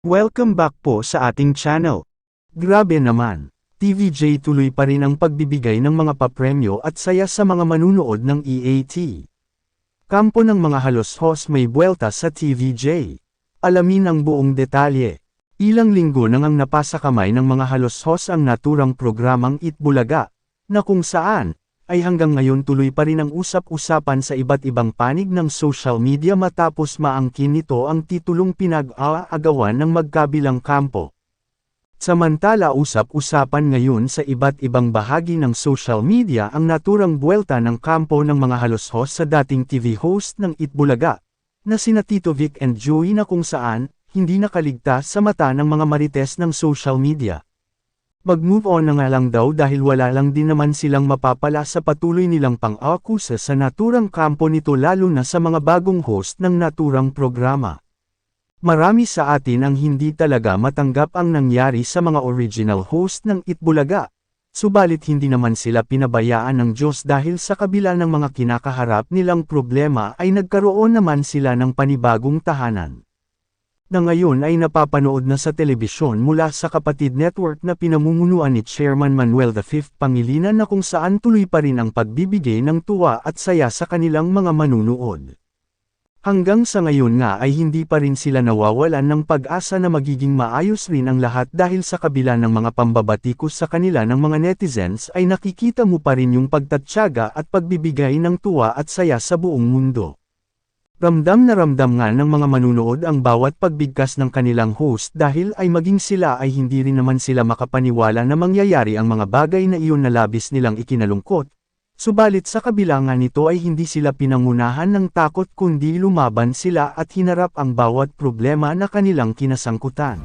Welcome back po sa ating channel. Grabe naman, TVJ tuloy pa rin ang pagbibigay ng mga papremyo at saya sa mga manunood ng EAT. Kampo ng mga halos-hos may buwelta sa TVJ. Alamin ang buong detalye. Ilang linggo nang ang napasa kamay ng mga halos-hos ang naturang programang Itbulaga, na kung saan, ay hanggang ngayon tuloy pa rin ang usap-usapan sa iba't ibang panig ng social media matapos maangkin nito ang titulong pinag-aagawan ng magkabilang kampo. Samantala usap-usapan ngayon sa iba't ibang bahagi ng social media ang naturang buwelta ng kampo ng mga halos-hos sa dating TV host ng Itbulaga, na sina Tito Vic and Joey na kung saan, hindi nakaligtas sa mata ng mga marites ng social media. Mag-move on na nga lang daw dahil wala lang din naman silang mapapala sa patuloy nilang pang-akusa sa naturang kampo nito lalo na sa mga bagong host ng naturang programa. Marami sa atin ang hindi talaga matanggap ang nangyari sa mga original host ng Itbulaga, subalit hindi naman sila pinabayaan ng Diyos dahil sa kabila ng mga kinakaharap nilang problema ay nagkaroon naman sila ng panibagong tahanan. Na ngayon ay napapanood na sa telebisyon mula sa kapatid network na pinamumunuan ni Chairman Manuel V. Pangilinan na kung saan tuloy pa rin ang pagbibigay ng tuwa at saya sa kanilang mga manunood. Hanggang sa ngayon nga ay hindi pa rin sila nawawalan ng pag-asa na magiging maayos rin ang lahat dahil sa kabila ng mga pambabatikos sa kanila ng mga netizens ay nakikita mo pa rin yung pagtatyaga at pagbibigay ng tuwa at saya sa buong mundo. Ramdam na ramdam nga ng mga manunood ang bawat pagbigkas ng kanilang host dahil ay maging sila ay hindi rin naman sila makapaniwala na mangyayari ang mga bagay na iyon na labis nilang ikinalungkot. Subalit sa kabila nga nito ay hindi sila pinangunahan ng takot kundi lumaban sila at hinarap ang bawat problema na kanilang kinasangkutan.